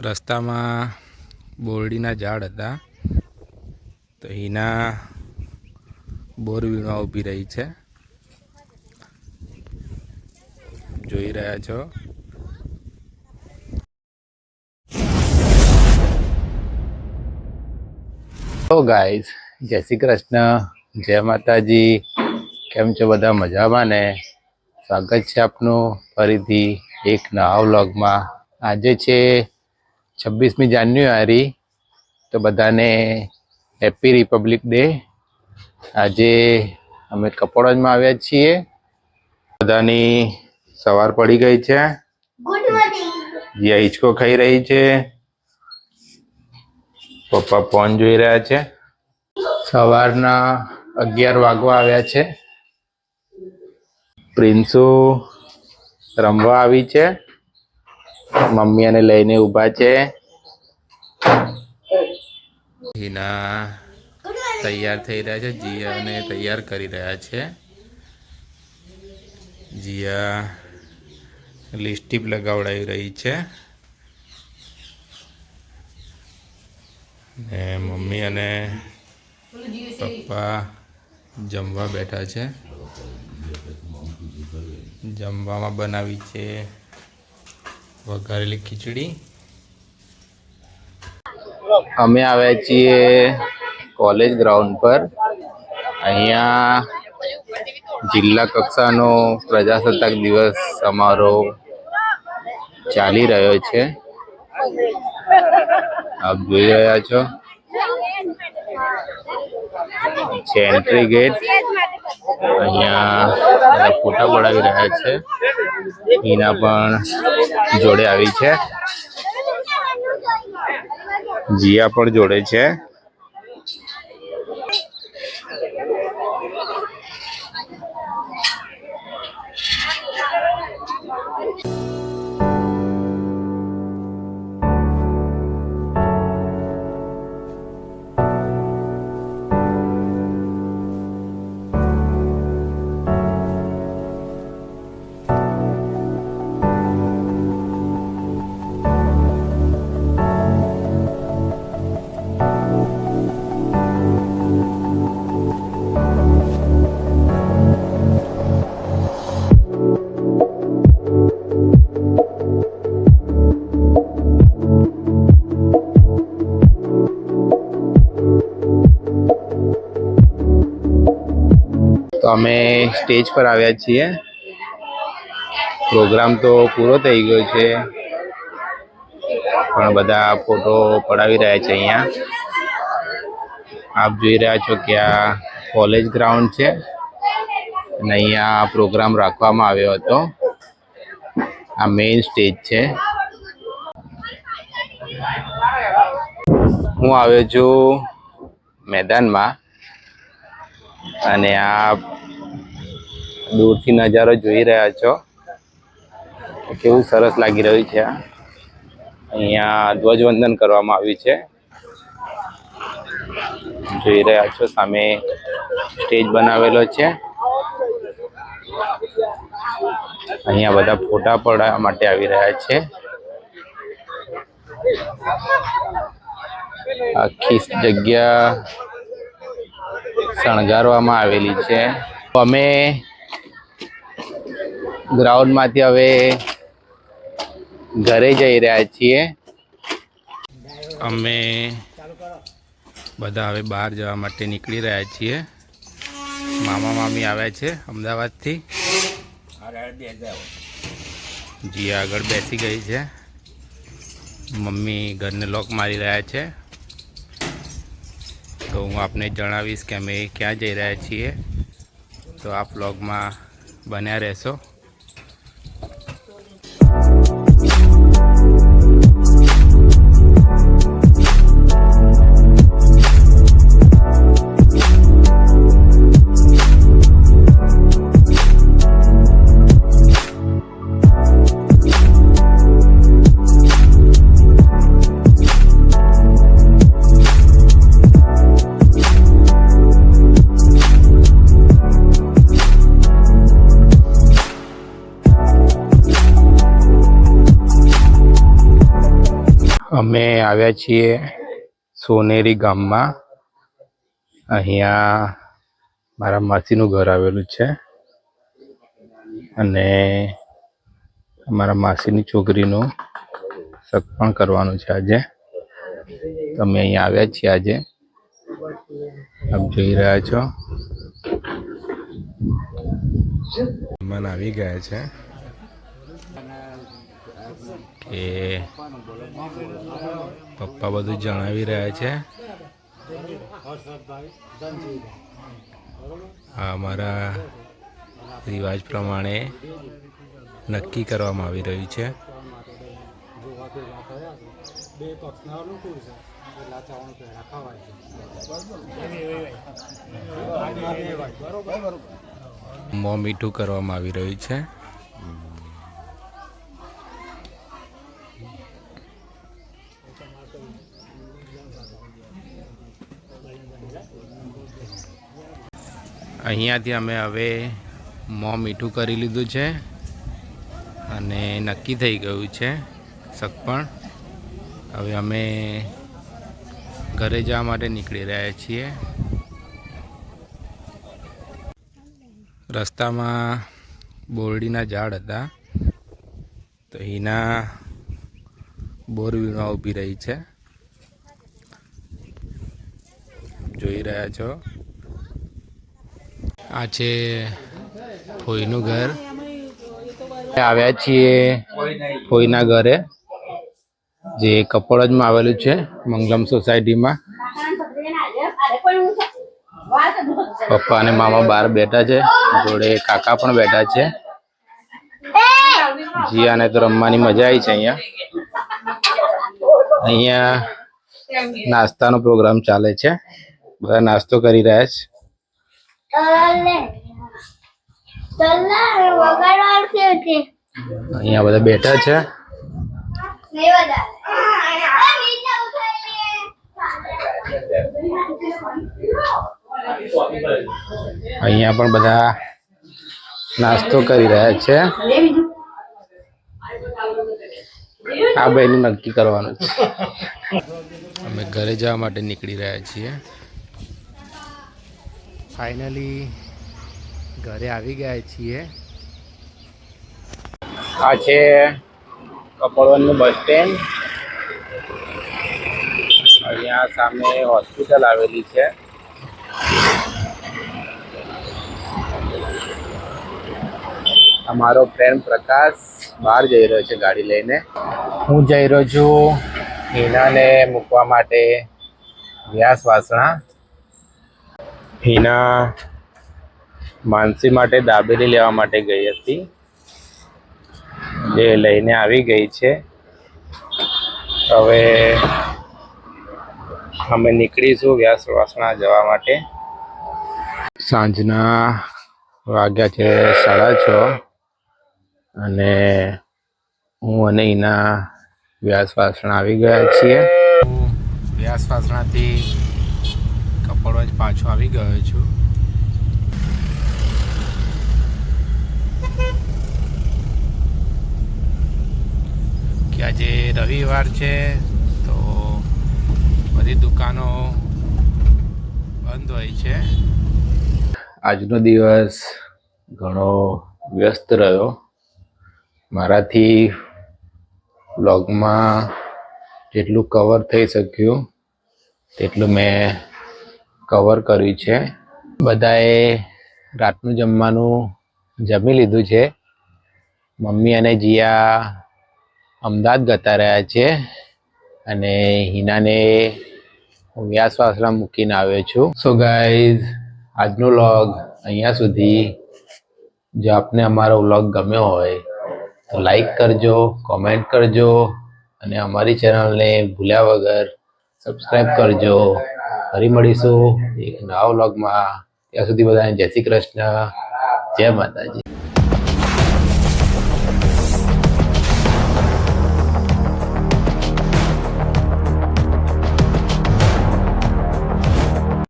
રસ્તામાં બોરડીના ઝાડ હતા, તો એના બોર વીણવા ઊભી રહી છે, જોઈ રહ્યા છો. તો ગાઈઝ, જય શ્રી કૃષ્ણ, જય માતાજી. કેમ છો બધા? મજામાં ને? સ્વાગત છે આપનું ફરીથી એક નવા વ્લોગમાં. આજે છે 26મી જાન્યુઆરી, તો બધાને હેપી રિપબ્લિક ડે. આજે અમે કપોળજમાં આવ્યા છીએ. બધાની સવાર પડી ગઈ છે. જીયા હિંચકો ખાઈ રહી છે, પપ્પા ફોન જોઈ રહ્યા છે. સવારના 11 વાગવા આવ્યા છે. પ્રિન્સુ રમવા આવી છે, મમ્મી એને લઈને ઊભા છે. હિના તૈયાર થઈ રહ્યા છે, જીયાને તૈયાર કરી રહ્યા છે. જીયા લિપસ્ટિક લગાવડાવી રહી છે ને મમ્મી અને પપ્પા જમવા બેઠા છે. જમવામાં બનાવી છે વઘારેલી ખીચડી. અમે આવ્યા છીએ કોલેજ ગ્રાઉન્ડ પર. અહીંયા જિલ્લા કક્ષાનો પ્રજાસત્તાક દિવસ સમારોહ ચાલી રહ્યો છે, આપ જોઈ રહ્યા છો. Entry gate. અહીંયા ફોટા પડાવી રહ્યા છે. હિના પણ જોડે આવી છે, જીયા પણ જોડે છે. તો અમે સ્ટેજ પર આવ્યા છીએ. પ્રોગ્રામ તો પૂરો થઈ ગયો છે, પણ બધા ફોટો પડાવી રહ્યા છે. અહીંયા આપ જોઈ રહ્યા છો કે આ કોલેજ ગ્રાઉન્ડ છે અને અહીંયા પ્રોગ્રામ રાખવામાં આવ્યો હતો. આ મેઇન સ્ટેજ છે. હું આવ્યો છું મેદાનમાં અને આ દૂરથી નજારો જોઈ રહ્યા છો, કેવું સરસ લાગી રહ્યું છે. અહીંયા ધ્વજવંદન કરવામાં આવ્યું છે, જોઈ રહ્યા છો. સામે સ્ટેજ બનાવેલો છે. અહીંયા બધા ફોટા પાડવા માટે આવી રહ્યા છે. આખી જગ્યા શણગારવામાં આવેલી છે. અમે ગ્રાઉન્ડમાંથી હવે ઘરે જઈ રહ્યા છીએ. અમે બધા હવે બહાર જવા માટે નીકળી રહ્યા છીએ. મામા મામી આવ્યા છે અમદાવાદથી. જી આગળ બેસી ગઈ છે. મમ્મી ઘરને લોક મારી રહ્યા છે. તો હું આપને જણાવીશ કે અમે ક્યાં જઈ રહ્યા છીએ, તો આ વ્લોગમાં બન્યા રહેશો. અમે આવ્યા છીએ સોનેરી ગામમાં. અહીંયા મારા માસીનું ઘર આવેલું છે અને મારા માસીની છોકરીનું સગપણ કરવાનું છે આજે. તમે અહીંયા આવ્યા છીએ આજે. આપ જોઈ રહ્યા છો મહેમાન આવી ગયા છે કે પપ્પા બધું જણાવી રહ્યા છે. અમારા રિવાજ પ્રમાણે નક્કી કરવામાં આવી રહ્યું છે. મોં મીઠું કરવામાં આવી રહ્યું છે. અહીંયાથી અમે હવે મોં મીઠું કરી લીધું છે અને નક્કી થઈ ગયું છે સગપણ. હવે અમે ઘરે જવા માટે નીકળી રહ્યા છીએ. રસ્તામાં બોરડીના ઝાડ હતા તો એના બોરવીણો ઊભી રહી છે, જોઈ રહ્યા છો. આ છે ફોઈનું ઘર. આવ્યા છીએ ફોઈના ઘરે, જે કપોળજમાં આવેલું છે, મંગલમ સોસાયટીમાં. પપ્પા અને મામા બહાર બેઠા છે, જોડે કાકા પણ બેઠા છે. જીયાને તો રમવાની મજા આવી છે. અહીંયા નાસ્તાનો પ્રોગ્રામ ચાલે છે, બધા નાસ્તો કરી રહ્યા છે. અહીંયા બધા બેઠા છે. અહીંયા પણ બધા નાસ્તો કરી રહ્યા છે. આ ભાઈનું નક્કી કરવાનું છે. અમે ઘરે જવા માટે નીકળી રહ્યા છીએ. ફાઇનલી ઘરે આવી ગયા છીએ. આ છે કપડવનનું બસ સ્ટેન્ડ. અહીંયા સામે હોસ્પિટલ આવેલી છે. અમારો ફ્રેન્ડ પ્રકાશ બહાર જઈ રહ્યો છે ગાડી લઈને. હું જઈ રહ્યો છું હિનાને મૂકવા માટે વ્યાસ વાસણા. હિના માનસી માટે દાબેલી લેવા માટે ગઈ હતી, જે લઈને આવી ગઈ છે. હવે અમે નીકળીશું વ્યાસ વાસણા જવા માટે. સાંજના વાગ્યા છે 6:30 અને હું અને એના વ્યાસ વાસણા આવી ગયા છીએ. વ્યાસ વાસણાથી કપડવંજ પાછો આવી ગયો છું. કે આજે રવિવાર છે તો બધી દુકાનો બંધ હોય છે. આજનો દિવસ ઘણો વ્યસ્ત રહ્યો. મારાથી વ્લોગમાં જેટલું કવર થઈ શક્યું તેટલું મેં કવર કર્યું છે. બધાએ રાતનું જમવાનું જમી લીધું છે. મમ્મી અને જીયા અમદાવાદ જતા રહ્યા છે અને હિનાને હું વ્યાસ વાસણા મૂકીને આવ્યો છું. સો ગાઈઝ, આજનો વ્લોગ અહીંયા સુધી. જો આપને અમારો વ્લોગ ગમ્યો હોય તો લાઈક કરજો, કોમેન્ટ કરજો અને અમારી ચેનલને ભૂલ્યા વગર સબસ્ક્રાઈબ કરજો. ફરી મળીશું એક નવા વ્લોગમાં. ત્યાં સુધી બધાને જય શ્રી કૃષ્ણ, જય માતાજી.